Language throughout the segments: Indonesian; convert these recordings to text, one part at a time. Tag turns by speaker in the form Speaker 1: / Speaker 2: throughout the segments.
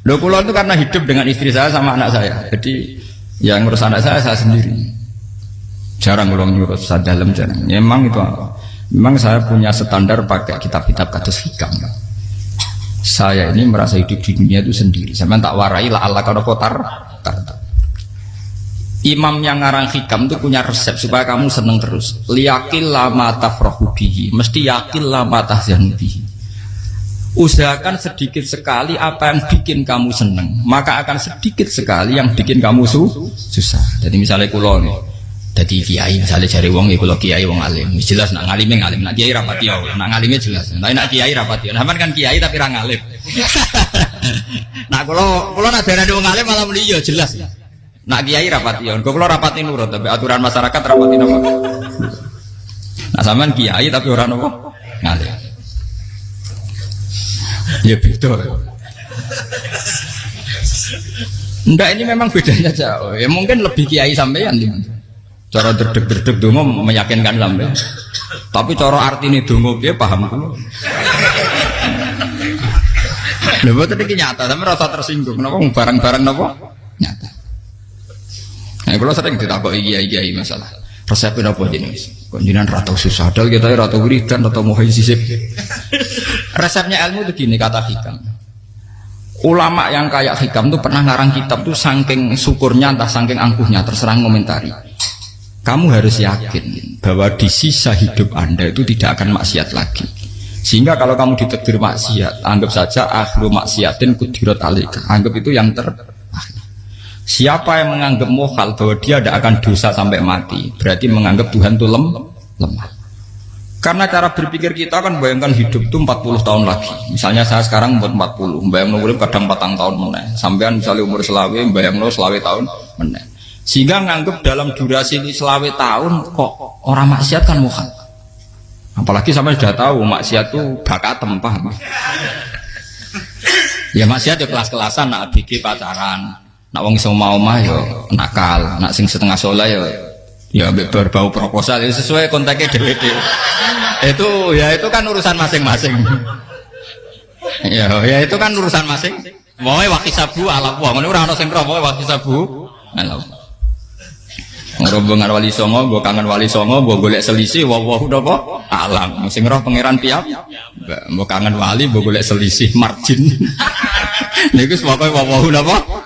Speaker 1: Loh kula itu karena hidup dengan istri saya sama anak saya. Jadi yang ngurus anak saya sendiri. Jarang kula ngurus dalam jarang. Ya, memang itu apa? Memang saya punya standar pakai kitab-kitab kados hikam. Saya ini merasa hidup di dunia itu sendiri. Sampeyan tak warai la Allah kana kotar. Imam yang ngarang hikam itu punya resep supaya kamu seneng terus. Liyakil lama tafrahu bihi, mesti yakil lama tahzanu bihi. Usahakan sedikit sekali apa yang bikin kamu seneng, maka akan sedikit sekali yang bikin kamu susah. Jadi misalnya kula nih, jadi kiai misalnya cari wong ya kula kiai wong alim, jelas nak ngalime ngalim, nak kiai rapati ya, nak ngalime jelas. Tapi nak kiai rapati, sampean kan kiai tapi ra ngalim. Nah kula nak darani wong alim malah muni ya jelas. Nak kiai rapati ya, kula rapati nurut tapi aturan masyarakat rapati napa. Nah sampean kiai tapi ora napa ngalim. Ya beda. Enggak, ini memang bedanya jauh. Ya mungkin lebih kiai sampean gimana? Cara derdek-derdek donga meyakinkan sampean. Tapi cara artine donga piye paham kula. Lha boten iki nyata, sampe rasa tersinggung. Napa barang-barang napa? Nyata. Nah, kula sering ditakoki kiai-kiai masalah. Resepnya apa jenis? Konjinan rata susah, dal kita rata wiridan, rata mohon sisip. Resepnya ilmu itu gini kata hikam. Ulama yang kayak hikam tuh pernah ngarang kitab tuh saking syukurnya, entah saking angkuhnya, terserah komentari. Kamu harus yakin bahwa di sisa hidup Anda itu tidak akan maksiat lagi. Sehingga kalau kamu ditakdir maksiat, anggap saja akhlu maksiatin kudirat alaika. Anggap itu yang siapa yang menganggap mohal bahwa dia tidak akan dosa sampai mati, berarti menganggap Tuhan itu lemah. Karena cara berpikir kita kan bayangkan hidup itu 40 tahun lagi. Misalnya saya sekarang umur 40, bayang umur kadang 4 tahun meneh. Sampean misalnya umur selawe, bayang selawe tahun meneh. Sehingga menganggap dalam durasi selawe tahun kok orang maksiat kan mohal. Apalagi sampai sudah tahu maksiat itu bakat tempah. Ya maksiat ya kelas-kelasan, nak bikin pacaran. Nak wong iso omah ya nakal, nak sing setengah soleh ya berbau proposal ya sesuai kontaknya dhewe-dhewe. Itu kan urusan masing-masing. ya itu kan urusan masing. Moe wakisabu ala wong ngono ora ana sing roh wakisabu ala. Rombongan wali songo, mbok kangen wali songo, mbok golek selisih wawahu napa alam. Sing roh pangeran tiap mbok kangen wali, mbok golek selisih margin. Niku pokoke wawahu napa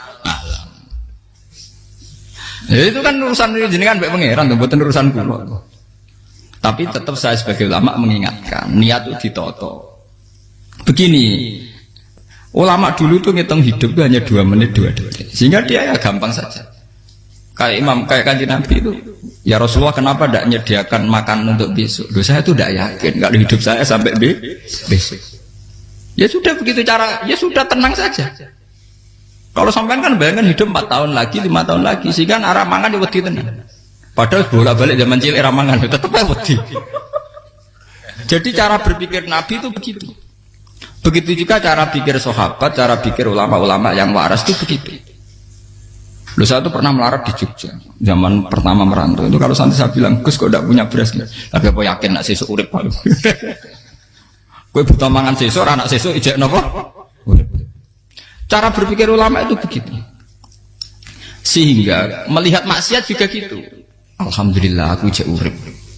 Speaker 1: ya itu kan urusan jenengan mbek pangeran, mboten urusan kula. Tapi tetap saya sebagai ulama mengingatkan, niat itu ditoto. Begini, ulama dulu tuh ngitung hidup itu hanya 2 menit 2 detik. Sehingga dia ya gampang saja. Kayak imam, kayak kanjeng Nabi itu, ya Rasulullah kenapa tidak menyediakan makan untuk besok? Loh, saya itu tidak yakin kalau hidup saya sampai besok. Ya sudah begitu cara, ya sudah tenang saja. Kalau sampean kan bayangkan hidup 4 tahun lagi, 5 tahun lagi, sehingga arah mangan ya wedi tenan. Padahal bolak-balik zaman cilik arah mangan tetep ae wedi. Jadi cara berpikir Nabi itu begitu. Begitu juga cara pikir sahabat, cara pikir ulama-ulama yang waras itu begitu. Loh, saya itu pernah melarat di Jogja zaman pertama merantau. Itu kalau nanti saya bilang, Gus kok tidak punya beras nih? Tapi apa yakin nak sesuk urip paling. Kowe buta mangan sesuk, anak sesuk ijek napa? Urip. Cara berpikir ulama itu begitu. Sehingga melihat maksiat juga gitu. Alhamdulillah aku ijek urip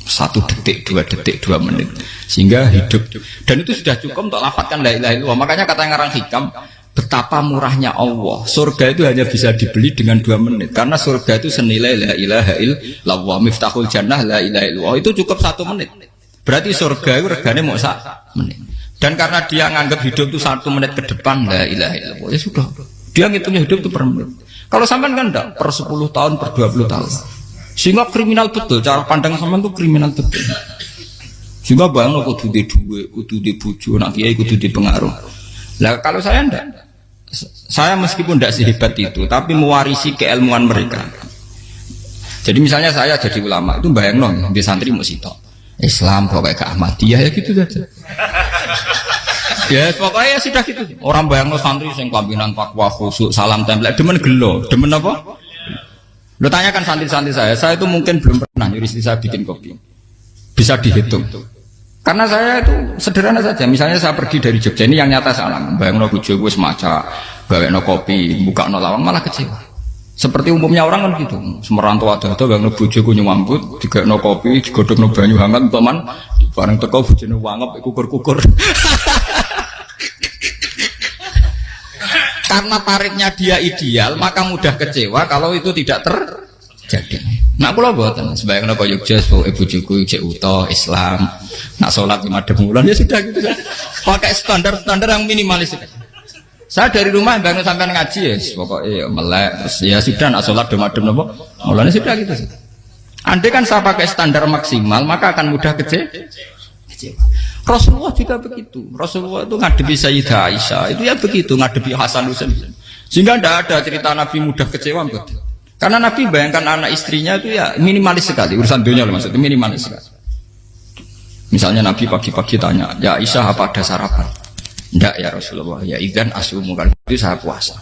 Speaker 1: 1 detik, 2 detik, 2 menit. Sehingga hidup. Dan itu sudah cukup untuk lafadzkan la ilaha illallah. Makanya kata yang ngarang hikam, betapa murahnya Allah. Surga itu hanya bisa dibeli dengan 2 menit. Karena surga itu senilai la ilaha illallah. Miftahul jannah la ilaha illallah. Itu cukup 1 menit. Berarti surga itu regane mau 1 menit. Dan karena dia nganggap hidup itu 1 menit ke depan, la ilaha illallah, ya sudah. Dia ngitungnya hidup itu per menit. Kalau sampean kan enggak, per 10 tahun, per 20 tahun. Sehingga kriminal betul, cara pandang sampean itu kriminal betul. Sehingga bayang lo kudu di duwe, kudu di bojo, nak kiai kudu di pengaruh. Lah kalau saya enggak. Saya meskipun enggak sehebat itu, tapi mewarisi keilmuan mereka. Jadi misalnya saya jadi ulama, itu bayang non, di santri musitok. Islam pokoknya ke Ahmadiyah ya gitu saja. Ya pokoknya ya sudah gitu. Orang bayangno santri sing pampinan takwa khusyuk salam tempel demen gelo, demen apa? Lo tanyakan santri-santri saya itu mungkin belum pernah nyuruh istri saya bikin kopi. Bisa dihitung. Karena saya itu sederhana saja. Misalnya saya pergi dari Jogja, ini yang nyata saya alami. Bayangno bojo gue semaca, gawekno kopi, bukakno lawang malah kecewa. Seperti umumnya orang kan gitu. Semerantau ada bayangno bojo gue nyuambut, digawekno kopi, digodhogno banyu hangat, teman. Bareng teko bojone wangep kukur-kukur. Karena tarifnya dia ideal, maka mudah kecewa kalau itu tidak terjadi. Nah, kula mboten sebayangno kaya Jogja, ibu juku cek utuh Islam. Nak sholat 5 bulan ya sudah gitu saja. Pakai standar-standar yang minimalis. Saya dari rumah bangun sampai ngaji ya, pokoknya melek terus ya sudah nak sholat demadem nopo. Mulanya sudah gitu sih. Andai kan saya pakai standar maksimal, maka akan mudah kecewa. Rasulullah juga begitu. Rasulullah itu ngadepi Sayyidah Aisyah itu ya begitu, ngadepi Hasan Husain. Sehingga tidak ada cerita Nabi mudah kecewa betul. Karena Nabi bayangkan anak istrinya itu ya minimalis sekali, urusan dunia loh maksudnya minimalis sekali. Misalnya Nabi pagi-pagi tanya, ya Aisyah apa ada sarapan? Enggak ya Rasulullah, ya idzan asumu kan itu saya puasa.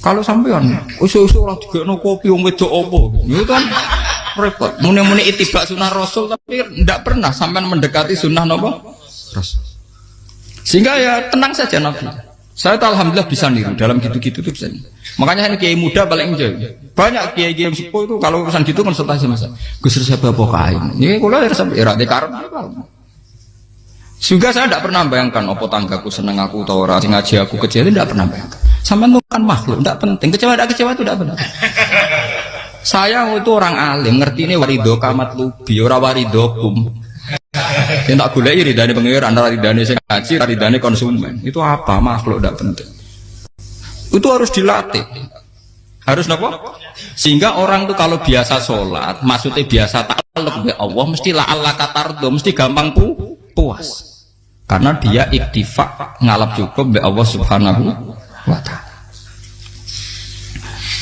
Speaker 1: Kalau sampean usul-usul ora digekno kopi wong wedok opo? Itu kan repot. Muni-muni itibak sunnah Rasul tapi enggak pernah sampean mendekati sunnah napa? Rasul. Sehingga ya tenang saja Nabi. Saya tuh alhamdulillah bisa niru dalam gitu-gitu tuh bisa. Makanya ini kiai muda paling jauh. Banyak kiai-kiai yang sepuh itu kalau urusan gitu konsultasi masa. Gus resep apa kain. Ini kula resep era dekarep. Juga saya tidak pernah bayangkan apa tanggaku seneng aku atau ora sing ngaji aku kecewa tidak pernah bayangkan. Sampai itu kan makhluk tidak penting. Kecewa tidak kecewa itu tidak benar. Saya itu orang alim ngerti ini warido kamat lubi ora waridokum. Yang tak gulai ridane pengiran antara ridane sing ngaji ridane konsumen. Itu apa makhluk tidak penting. Itu harus dilatih. Harus napa? Sehingga orang tuh kalau biasa sholat, maksudnya biasa takluk be Allah mesti la Allah katardo, mesti gampang puas. Karena dia iktifa ngalap cukup be Allah Subhanahu wa taala.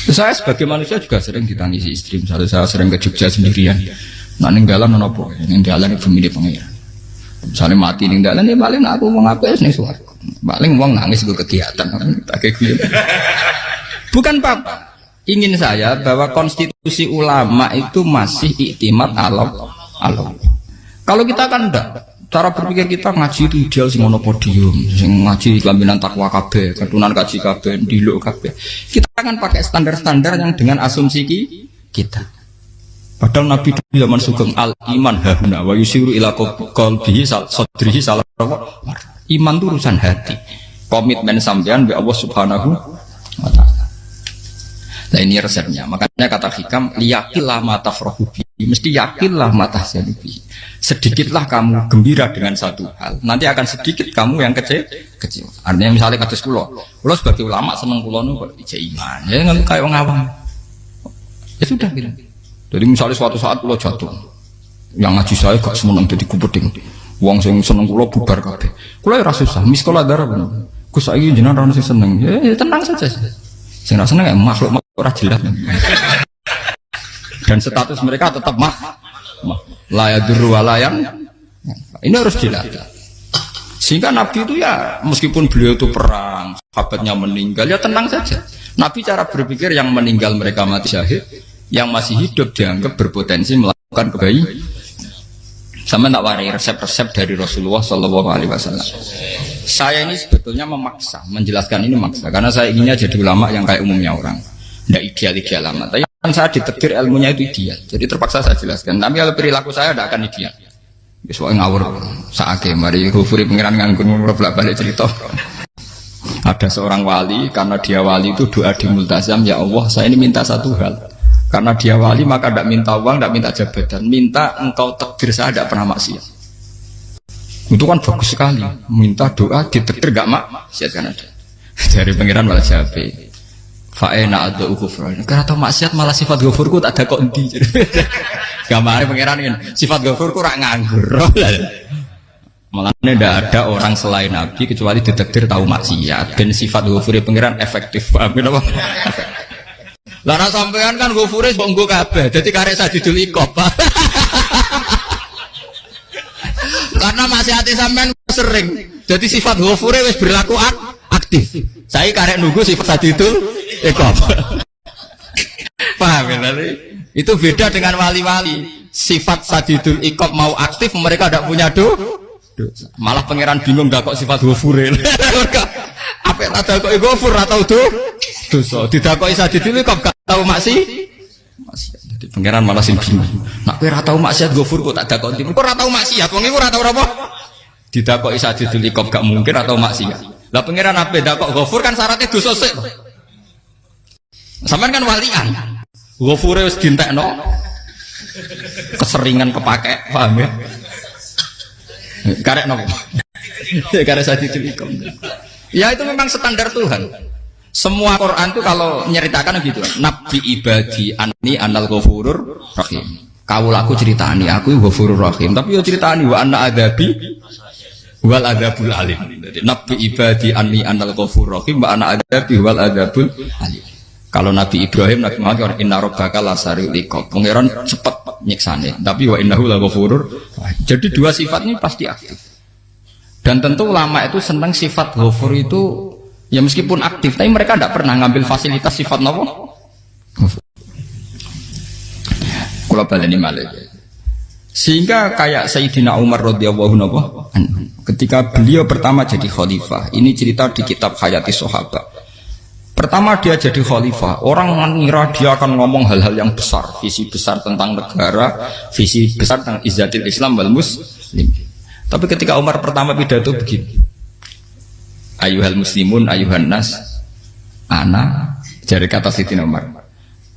Speaker 1: Saya sebagai manusia juga sering ditangisi istri. Misalnya saya sering ke Jogja sendirian. Nah ninggalan nopo, ninggalan ibu milih pengiran. Misalnya mati ninggalan ya paling aku mau ngapain nih suara. Paling uang nangis gue kegiatan. Bukan apa. Ingin saya bahwa konstitusi ulama itu masih iktimat Allah. Kalau kita kan enggak. Cara berpikir kita ngaji itu ideal sing ono podium, sing ngaji kelaminan takwa kabeh, ketunan kaji kabeh, ndiluk kabeh. Kita akan pakai standar-standar yang dengan asumsi kita. Padahal Nabi di zaman sugeng al iman hahuna wa yusiru ila qalbihi sadrihi salah. Iman itu urusan hati. Komitmen sampean be Allah Subhanahu wa taala. Nah ini resepnya. Makanya kata hikam liyakillah mata frohubi. Mesti yakinlah mata syanubi. Sedikitlah kamu gembira dengan satu hal. Nanti akan sedikit kamu yang kecewa. Artinya misalnya kados kula sebagai ulama seneng kula nu kok ijek iman. Ya nggak kayak wong awam. Ya sudah gitu. Jadi misalnya suatu saat kula jatuh. Yang ngaji saya gak semeneng dadi kupeding. Wong sing seneng kula bubar kabeh. Kula ora susah, miskola darah bener. Gus saiki jenengan ora sing seneng. Ya tenang saja. Sing ora seneng makhluk ora jelas. Dan status mereka tetap la yadurru wa la yang. Ini harus dilatih. Sehingga Nabi itu ya meskipun beliau itu perang, sahabatnya meninggal ya tenang saja. Nabi cara berpikir yang meninggal mereka mati syahid, yang masih hidup dianggap berpotensi melakukan kebaikan. Sama tak warai resep-resep dari Rasulullah Shallallahu Alaihi Wasallam. Saya ini sebetulnya memaksa, menjelaskan ini maksa, karena saya inginnya jadi ulama yang kayak umumnya orang, tidak ideal amat. Tapi kan saya ditekdir ilmunya itu ideal, jadi terpaksa saya jelaskan. Tapi kalau perilaku saya tidak akan ideal. Soalnya ngawur, saake mari Ghafuri pengiran nganggur bolak-balik cerita. Ada seorang wali, karena dia wali itu doa di multazam, ya Allah saya ini minta satu hal. Karena dia wali maka tidak minta uang, tidak minta jabatan, minta engkau takdir saya tidak pernah maksiat. Itu kan bagus sekali, minta doa ditakdir gak maksiat kan ada. Dari pengiran malah Syafi'i. Fa'ena ada ghufran. Karena tahu maksiat malah sifat ghafurku tak ada kok endi. Gamare pengiran kan sifat ghafurku rak nganggur. Malah tidak ada orang selain Nabi kecuali ditakdir tahu maksiat. Dan sifat ghafuri pengiran efektif. Paham apa? Lara sampean kan ghafure kok nggo kabeh. Dadi karek sajidul iqab. Karena maksiate sampean sering. Jadi sifat ghafure wis berlaku aktif. Saya karek nunggu sifat sajidul iqab. Paham ya? Itu beda dengan wali-wali. sifat sadidul iqab mau aktif, mereka tidak punya dosa. Malah pangeran bingung gak kok sifat ghafure. Apa tak kok ghafur atau dosa. Didakoki sadidul iqab gak tahu maksiat. Jadi pangeran malah sing bingung. Nak kowe ora tau maksiat ghafur kok tak dakoki. Kok ora tau maksiat, wong iku ora tau apa? Didakoki sadidul iqab gak mungkin atau maksiat. Lah pangeran ape dakok ghafur kan syaratnya dosa sik. Sampeyan kan walian. Ghafure wis dintekno. Keseringan kepake, paham ya? Karek nopo? Karek sadidul iqab. Ya itu memang standar Tuhan. Semua Quran itu kalau nyeritakan gitu. Nabi ibadi anni anal ghafurur rahim. Kawulaku ceritani aku ghafurur rahim, tapi yo ceritani wa anna adabi wal adabul alim. Jadi Nabi ibadi anni anal ghafurur rahim wa anna adabi wal adabul alim. Kalau Nabi Ibrahim, Nabi Muhammad inna rabbaka lasari'ul iqab. Pangeran cepat nyiksane, tapi wa innahu laghafurur. Jadi dua sifat ini pasti aktif. Dan tentu ulama itu senang sifat ghafur itu ya meskipun aktif, tapi mereka tidak pernah ngambil fasilitas sifat nopo. Kula baleni malih. Sehingga kayak Sayyidina Umar radhiyallahu anhu ketika beliau pertama jadi khalifah, ini cerita di kitab Hayati Sahabat. Pertama dia jadi khalifah, orang mengira dia akan ngomong hal-hal yang besar, visi besar tentang negara, visi besar tentang izzatil Islam wal muslim. Tapi ketika Umar pertama pidato begini, ayuhal muslimun ayuhan nas, ana, dari kata Sayyidina Umar,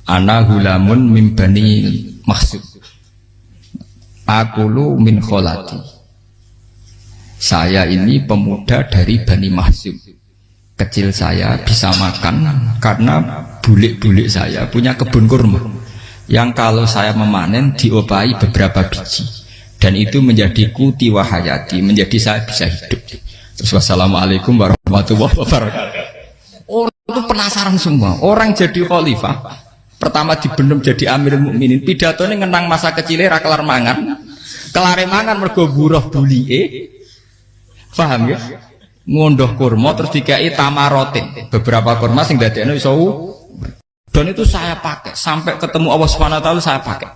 Speaker 1: ana hulamun min bani maksud, akulu min kholati, saya ini pemuda dari Bani Mahsub. Kecil saya bisa makan karena bulik-bulik saya punya kebun kurma yang kalau saya memanen diopahi beberapa biji, dan itu menjadi kuti wahayati, menjadi saya bisa hidup. Terus wassalamualaikum warahmatullahi wabarakatuh. Orang itu penasaran semua. Orang jadi khalifah pertama dibenem jadi Amirul Mukminin, pidatonya ngenang masa kecilnya ra kelar mangan, kelare mangan mergo buruh bulike, paham ya? Ngondoh kurma terus dikai tamarotin, beberapa kurma sing dadekno iso, dan itu saya pakai sampai ketemu Allah Subhanahu wa taala. Saya pakai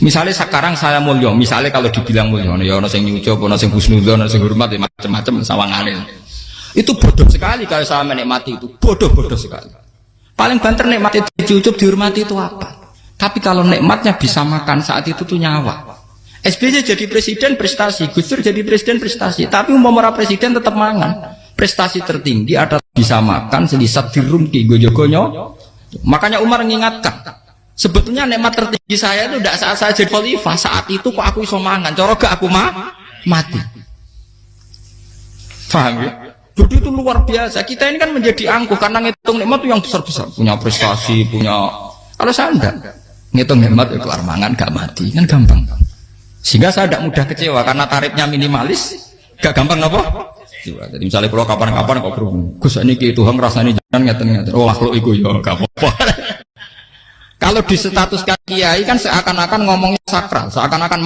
Speaker 1: misalnya sekarang saya mulya, misalnya kalau dibilang mulya ya ana sing nyucup, ana sing husnudzon, ana sing hormat, macam-macam sawangane. Itu bodoh sekali kalau saya menikmati itu, bodoh sekali. Paling banter nikmati dicucup dihormati itu apa? Tapi kalau nikmatnya bisa makan saat itu tuh nyawa. SBY jadi presiden prestasi, Gus Dur jadi presiden prestasi, tapi umpama presiden tetap mangan. Prestasi tertinggi adalah bisa makan selisat dirumki gojogonyo. Makanya Umar mengingatkan, sebetulnya nikmat tertinggi saya itu tidak saat saya jadi khalifah, saat itu kok aku iso mangan, cara gak aku mati. Paham ya? Jadi itu luar biasa. Kita ini kan menjadi angkuh karena ngitung nikmat itu yang besar-besar, punya prestasi, punya. Kalau saya enggak ngitung nikmat itu kelar mangan gak mati, kan gampang. Sehingga saya tidak mudah kecewa karena tarifnya minimalis, gak gampang apa? Jadi misalnya kalau kapan-kapan kok berhubung, Gus ini Tuhan rasanya jangan ngeten-ngeten. Oh makhluk itu ya gak apa-apa. Kalau distatuskan kiai kan seakan-akan ngomongnya sakral, seakan-akan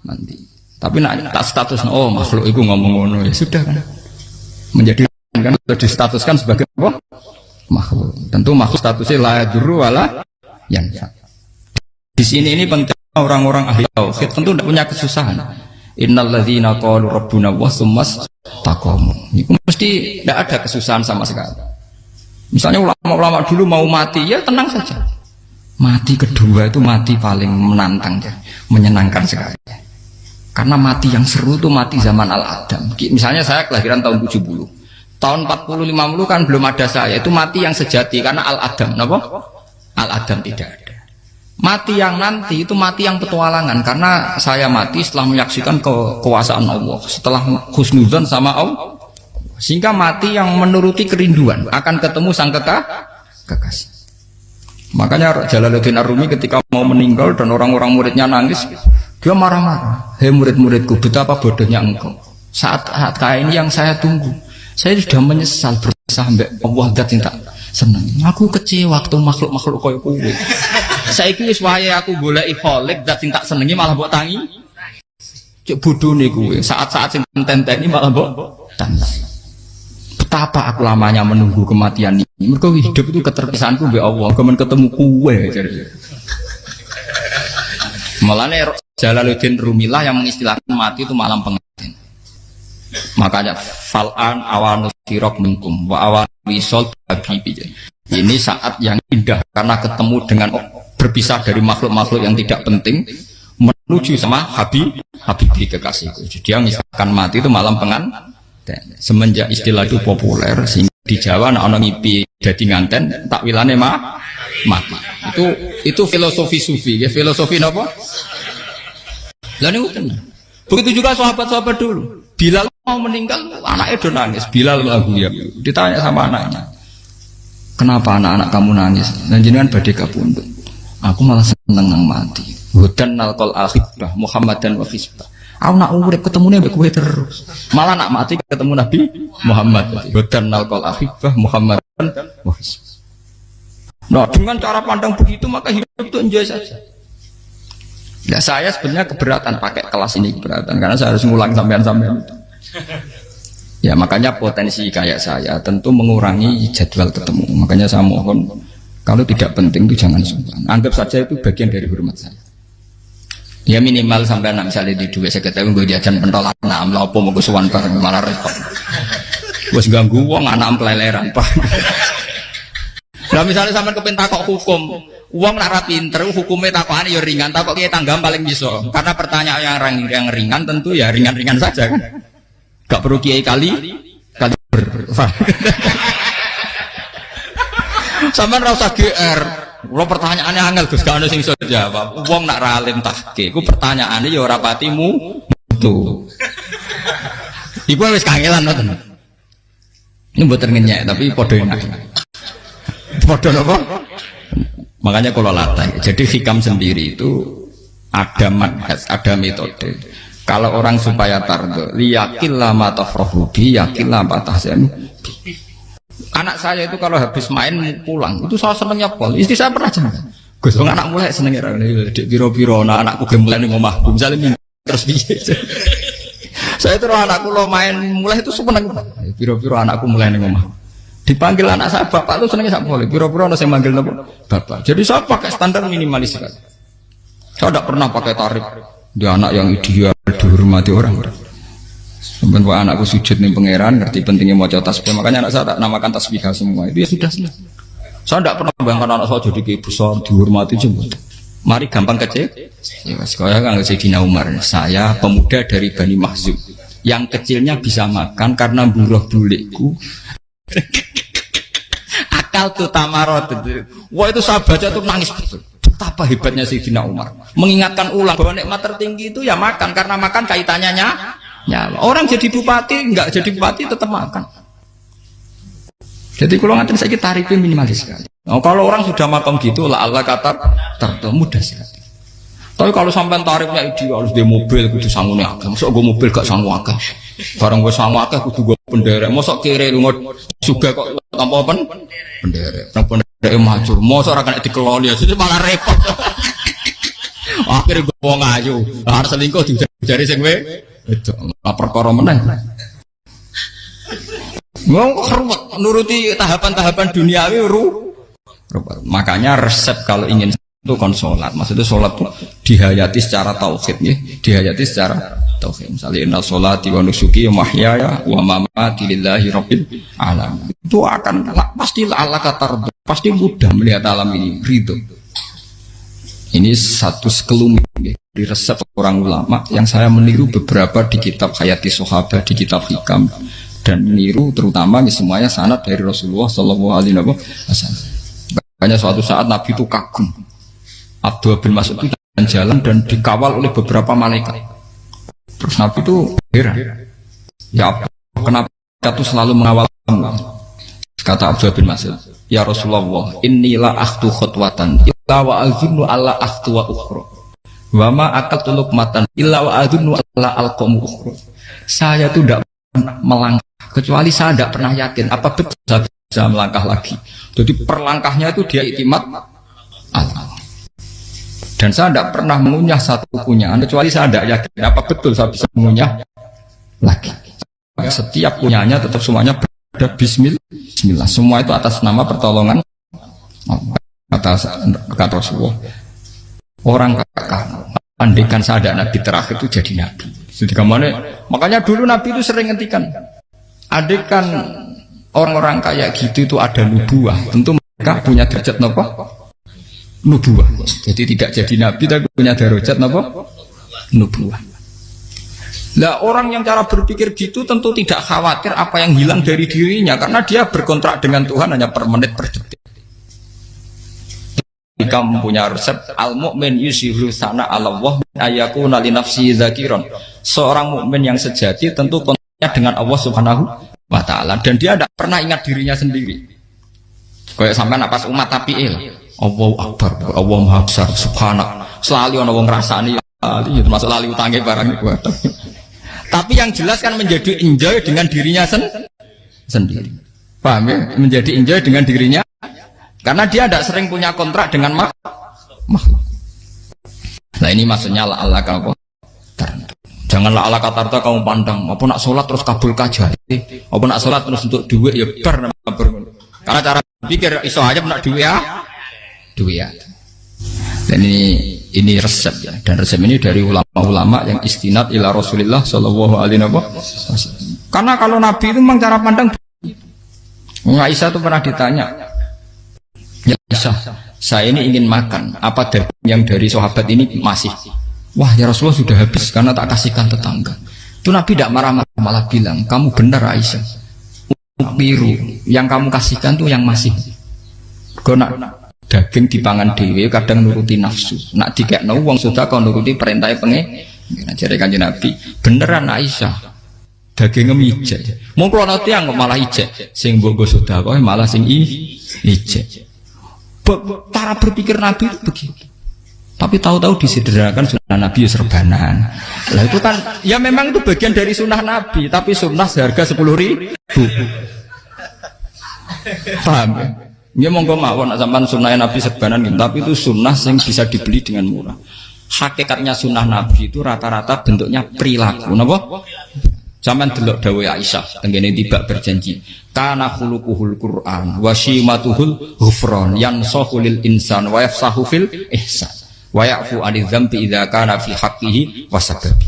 Speaker 1: mandi. Tapi nak tak status, oh makhluk itu ngomong ngono ya sudah kan. Menjadi kan sudah distatuskan sebagai apa? Makhluk. Tentu makhluk statusnya la yadurru wala yanfa. Di sini ini penting. Orang-orang ahli tauhid tentu tidak punya kesusahan. Innalladzina qalu rabbuna wa tsummas taqamu. Itu mesti tidak ada kesusahan sama sekali. Misalnya ulama-ulama dulu mau mati, ya tenang saja. Mati kedua itu mati paling menantang, ya, menyenangkan sekali. Karena mati yang seru itu mati zaman Al-Adam. Misalnya saya kelahiran tahun 70. Tahun 40-50 kan belum ada saya. Itu mati yang sejati karena Al-Adam. Kenapa? Al-Adam tidak ada. Mati yang nanti itu mati yang petualangan, karena saya mati setelah menyaksikan kekuasaan Allah, setelah husnudzon sama Allah, sehingga mati yang menuruti kerinduan akan ketemu sang kekasih. Makanya Jalaluddin Ar-Rumi ketika mau meninggal dan orang-orang muridnya nangis, dia marah-marah. Hei murid-muridku, betapa bodohnya engkau. Saat kayak ini yang saya tunggu, saya sudah menyesal berusaha sampai Allah dat tak senang. Aku kecewa waktu makhluk-makhluk koyo kowe. Saiki wis wayahe aku goleki kholik dat tak senengi malah mbok tangi. Cek bodone kowe. Saat-saat sing tenteni malah mbok tangi. Betapa aku lamanya menunggu kematian ini. Mergo hidup itu keterpisahanku mbek Allah, kemen ketemu kowe. Mulane Jalaluddin Rumilah yang mengistilahkan mati itu malam pengantin. Makanya fal'an awanu sirok minkum wa awan wisol habibi. Ini saat yang indah karena ketemu dengan berpisah dari makhluk-makhluk yang tidak penting menuju sama Habibi kekasihku. Jadi yang misalkan mati itu malam pengantin. Semenjak istilah itu populer sehingga di Jawa anak orang ngipi jadi nganten takwilane mati. Itu filosofi sufi, ya filosofi apa? Lah niku tenan. Begitu juga sahabat-sahabat dulu. Bilal mau meninggal, anaknya udah nangis. Bilal lagu ya. Ditanya sama anaknya, kenapa anak-anak kamu nangis? Dan jenengan badhe kapundhut. Aku malah seneng nang mati. Hudan nalqal akhibah Muhammadan wa hisbah. Aku nak urip ketemune mbek kowe terus. Malah nak mati ketemu Nabi Muhammad. Hudan nalqal akhibah Muhammadan wa hisbah. Nah, dengan cara pandang begitu maka hidup itu enjoy saja. Ya saya sebenarnya keberatan pakai kelas ini, keberatan karena saya harus ngulang sampean-sampean itu. Ya makanya potensi kayak saya tentu mengurangi jadwal ketemu. Makanya saya mohon kalau tidak penting itu jangan sungkan. Anggap saja itu bagian dari hormat saya. Ya minimal sampai anak misalnya di dua saya ketahui gue jajan pentolan nah melapo mau kesuwan bareng malah repot. Gue ganggu uang anak peleleran pak. Nah misalnya sampai kepentak kok hukum uang nak pinter hukumnya takokan ya ringan takok kita tanggam paling bisa karena pertanyaan yang ringan tentu ya ringan-ringan saja kan. Gak perlu kiai kali ber. Sampeyan ora usah GR. Kalau pertanyaannya angel Gus gak ono sing iso jawab. Wong nak ra alim tahke, iku pertanyaane ya ora patimu mutu. Iku wis kangelan ngoten. Ini mboten ngenyek tapi padha enak. Padha napa? Makanya kalau latih. Jadi hikam sendiri itu ada manhaj, ada metode. Kalau orang supaya tardo, liyakil lama tafrohubi, yakil lama tahsenu. Anak saya itu kalau habis main pulang, itu saya senengnya pol. Istri saya pernah jangan. Gus, anak mulai senengnya dek biro-biro, anakku gemulai nih ngomahku, misalnya terus biasa. Saya terus anakku lo main mulai itu seneng. Biro-biro anakku mulai nih ngomah. Dipanggil anak saya bapak itu senengnya sak boleh. Biro-biro ada saya manggil bapak. Jadi saya pakai standar minimalis sekali. Saya tidak pernah pakai tarif. Dia anak yang ideal dihormati orang. Sampai anakku sujud nih pangeran, ngerti pentingnya mau tasbih. Makanya anak saya tak namakan tasbih semua. Itu ya sudah selesai. Saya tidak pernah bayangkan anak saya jadi kayak besar dihormati jemput. Mari gampang kecil. Ya, sekolah kan Sayyidina Umar. Saya pemuda dari Bani Mahzum. Yang kecilnya bisa makan karena buruh bulikku. Akal tuh tamarot. Wah itu saya baca tuh nangis betul. Betapa hebatnya Sayyidina Umar. Mengingatkan ulang bahwa nikmat tertinggi itu ya makan karena makan kaitannya ya, orang jadi bupati, enggak jadi bupati tetap makan. Jadi kalau ngantin saya tarifnya minimalis sekali. Oh, kalau orang sudah makan gitu, lah Allah kata tertentu mudah sekali. Tapi kalau sampai tarifnya itu harus di mobil, kudu sangune akeh. Masuk gue mobil gak sanggup akeh. Barang gue sanggup akeh, kudu gue penderek. Masuk kiri lu juga kok tanpa penderek. Tanpa penderek maju. Masuk orang kena dikeloli, jadi malah repot. Akhirnya gue mau ngaju. Harus selingkuh dari sing itu lapor perkara meneh. Mau hormat nuruti tahapan-tahapan duniawi makanya resep kalau ingin itu kon sholat. Maksudnya sholat itu dihayati secara tauhid ya. Dihayati secara tauhid. Misalnya inna sholati wa nusuki wa mahyaya wa mamati lillahi rabbil alamin. Itu akan pasti Allah katar pasti mudah melihat alam ini ridho. Ini satu sekelumit di resep orang ulama yang saya meniru beberapa di kitab Hayati Sahabat, di kitab Hikam, dan meniru terutama semuanya sanad dari Rasulullah Shallallahu Alaihi Wasallam. Makanya suatu saat Nabi itu kagum. Abdullah bin Mas'ud itu jalan dan dikawal oleh beberapa malaikat. Terus Nabi itu heran. Ya Abdullah, kenapa itu selalu mengawal kamu? Kata Abdullah bin Mas'ud, ya Rasulullah, inilah akhtu khutwatan illa wa azunnu alla akhtu wa ukhra wa ma akatu luqmatan illa wa azunnu alla alqamu ukhra. Saya itu tidak pernah melangkah kecuali saya tidak pernah yakin apa betul saya bisa melangkah lagi. Jadi perlangkahnya itu dia iktimat Allah. Dan saya tidak pernah mengunyah satu kunyahan kecuali saya tidak yakin apa betul saya bisa mengunyah lagi. Setiap kunyahnya tetap semuanya ada bismillah, semua itu atas nama pertolongan atas kata Rasulullah. Orang kakak Andaikan saya ada nabi terakhir itu jadi nabi. Jadi kemana? Makanya dulu nabi itu sering ngendikan, andaikan orang-orang kayak gitu itu ada nubuah, tentu mereka punya derajat nopo nubuah. Jadi tidak jadi nabi tapi punya derajat nopo nubuah. Lah orang yang cara berpikir gitu tentu tidak khawatir apa yang hilang dari dirinya, karena dia berkontrak dengan Tuhan hanya per menit per detik. Kamu punya resep al-mu'min yusiru sana Allah ayakuna li nafsi dzakiron. Seorang mukmin yang sejati tentu kontaknya dengan Allah Subhanahu wa taala, dan dia tidak pernah ingat dirinya sendiri. Kayak sampean pas umat tapiil, Allahu akbar, Allah maha besar, subhanak. Selalu ana wong ngrasani itu termasuk lali utange barang itu. Tapi yang jelas kan menjadi enjoy dengan dirinya sendiri. Paham ya? Menjadi enjoy dengan dirinya. Karena dia tidak sering punya kontrak dengan makhluk. Nah ini maksudnya la'ala kamu tarta. Janganlah ala katarta kamu pandang. Apa nak sholat terus kabul kajati. Apa nak sholat terus untuk duit ya ber. Karena cara pikir iso aja nak duit ya. Duit ya. Dan ini resep ya. Dan resep ini dari ulama-ulama yang istinad ila Rasulullah Shallallahu Alaihi Wasallam. Karena kalau Nabi itu memang cara pandang. Aisyah itu pernah ditanya. Ya Aisyah, saya ini ingin makan. Apa yang dari sahabat ini masih? Wah ya Rasulullah sudah habis karena tak kasihkan tetangga. Itu Nabi tidak marah-marah, malah bilang, kamu benar Aisyah. Biru yang kamu kasihkan tuh yang masih. Kau nak daging dipangan dewe kadang nuruti nafsu. Nak dikekno wong sudah kau nuruti perintah pengen. Jadi kanjeng Nabi beneran Aisyah. Daging ngejek. Mau kalau nanti yang malah ijek. Sing bogo sudah kau malah sing ijek. Cara berpikir Nabi itu begitu. Tapi tahu-tahu disederhanakan sunnah Nabi serbanan. Lah itu kan ya memang itu bagian dari sunnah Nabi, tapi sunnah seharga 10.000. Paham ya? Ya monggo mawon sampean sunnah Nabi serbanan gitu, tapi itu sunnah yang bisa dibeli dengan murah. Hakikatnya sunnah Nabi itu rata-rata bentuknya perilaku, napa? Zaman delok dawuh Aisyah tengene tiba berjanji kana khuluquhul Qur'an wa shimatuhul ghufran yansahu lil insan wa yafsahu fil ihsan wa ya'fu 'anil dzambi idza kana fi haqqihi wa sababi.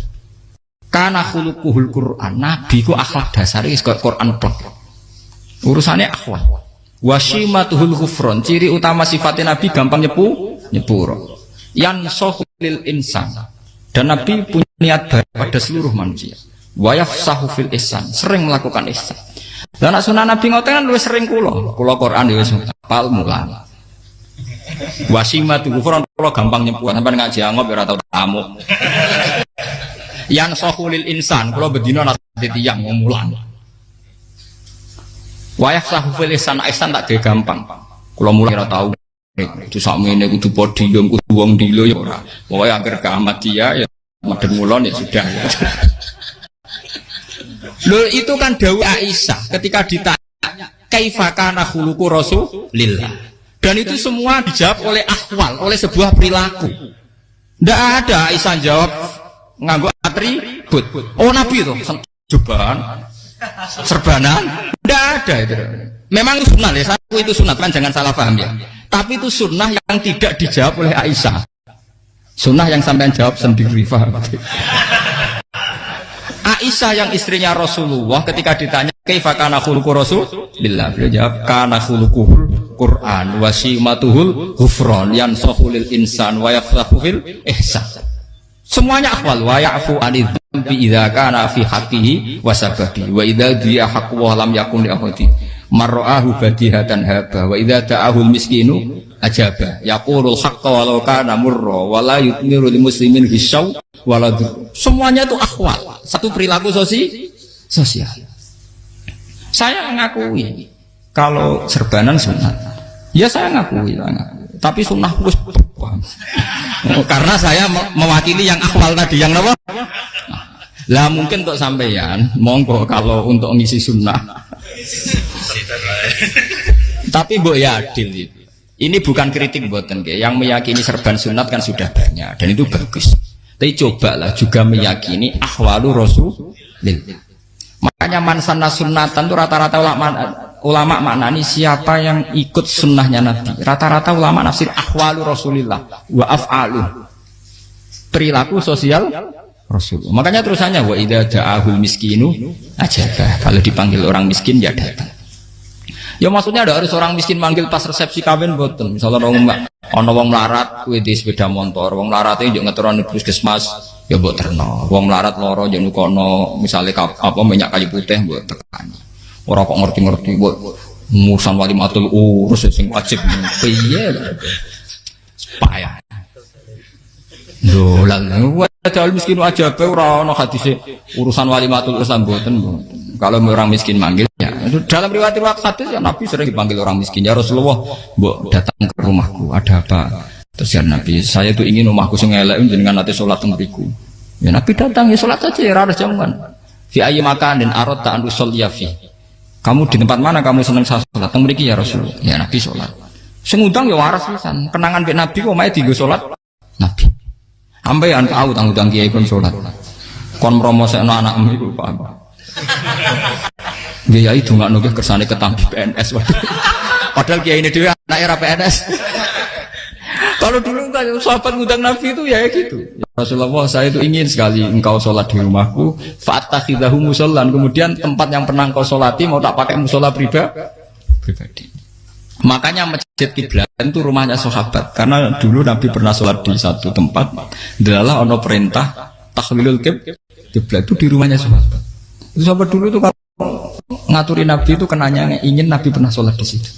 Speaker 1: Kana khuluquhul Qur'an, nabi ku akhlak dasare wis kaya Quran plek. Urusane akhlak. Wa shimatuhul ghufran, ciri utama sifatnya nabi gampang nyepuro. Yansahu lil insan, dan nabi punya niat baik pada seluruh manusia. Wa yafsahu fil ihsan, sering melakukan ihsan. Lah nek sunah Nabi ngoten kan luwih sering kula Quran ya wis hafal mulang. Wasimatu kufron kula gampang nyepur sampean ngaji angop ya ora tau tamu. Yang sahulil insan kula bedina nate tiyang mulang. Wa yafsahu fil ihsan tak ge gampang. Kula mulang ora tau. Itu sakmene kudu podium kudu wong dilo ya ora. Pokoke anggere kiamat dia ya medeng mulon ya sudah. Loh itu kan dawuh Aisyah ketika ditanya kaifa kana khuluqu Rasulillah, dan itu semua dijawab oleh ahwal, oleh sebuah perilaku. Tidak ada Aisyah jawab nganggo atribut. Oh Nabi itu jubahan serbanan, tidak ada itu. Memang itu sunnah ya, satu itu sunnah kan, jangan salah paham ya. Tapi itu sunnah yang tidak dijawab oleh Aisyah. Sunnah yang sampean jawab sendiri, paham? Aisyah yang istrinya Rasulullah ketika ditanya kaifa kana khuluqu Rasulillah, beliau jawab kana khuluquhul Qur'an wa simatuhul ghufran yansahu lil insan wa yafsahu fil ihsan. Semuanya akhwal wa ya'fu 'anil dzambi idza kana fi haqqihi wa sababi wa idza dia haqqu wa lam yakun li ahadi marra'ahu badihatan haba wa idza ta'ahul miskinu ajaba yaqulul haqqa walau kana murra wa la yutmiru lil muslimin hisau waladu. Semuanya itu akhwal, satu perilaku sosial. Saya mengakui kalau serbanan sunat, ya saya ngakui. Tapi sunnah plus karena saya mewakili yang akhwal tadi, yang apa? Lah mungkin untuk sampeyan, monggo kalau untuk ngisi sunnah. Tapi mbok ya adil itu. Ini bukan kritik mboten nggih. Yang meyakini serban sunat kan sudah banyak dan itu bagus. Tapi cobalah juga meyakini ahwalu Rasulillah. Makanya mansana sunnatan itu rata-rata ulama maknani siapa yang ikut sunnahnya Nabi. Rata-rata ulama nafsir ahwalu Rasulillah wa af'alu. perilaku sosial Rasul. Makanya terusannya wa idza ja'ahul miskinu ajaba. Kalau dipanggil orang miskin ya datang. Ya maksudnya ada harus orang miskin manggil pas resepsi kawin boten. Misalnya ana wong melarat kuwi di sepeda motor, wong melarat iki yo ngeteroni puskesmas ya mbok terno. Wong melarat loro yo nukono misale apa minyak kayu putih mbok tekani. Ora kok ngerti-ngerti mbok ngurusan wali matul urus sing wajib piye. Payah. Lho lan padahal miskin aja pe ora ana hadise urusan wali matul urusan mboten. Kalau orang miskin manggil ya dalam riwayat hadis ya Nabi sering dipanggil orang miskin ya Rasulullah mbok datang ke rumahku ada apa terus ya Nabi saya tuh ingin rumahku sing elek jenengan nanti salat teng mriku ya Nabi datang ya salat saja ya harus jaman fi ayyi makanin aradta an tusalli fi kamu di tempat mana kamu seneng salat teng mriki ya Rasulullah ya Nabi salat sing ngundang ya waras pisan kenangan mbek Nabi kok mae dienggo salat Nabi ambean tahu tanggung kiai kon salat kon promosekno anakmu iku paham Kiai itu nggak nunggu kersane ketampi PNS waduh. Padahal kiai ini dia anak era PNS. Kalau dulu kan sahabat ngundang Nabi itu ya gitu. Ya Rasulullah saya itu ingin sekali engkau sholat di rumahku. Fa'takhidahu musallan. Kemudian tempat yang pernah engkau sholati mau tak pakai musola pribadi. Makanya masjid kiblat itu rumahnya sahabat. Karena dulu Nabi pernah sholat di satu tempat. Adalah ono perintah tahlilul kiblat itu di rumahnya sahabat. Itu sahabat dulu itu kalau ngaturi Nabi itu kenanya ingin Nabi pernah sholat di situ.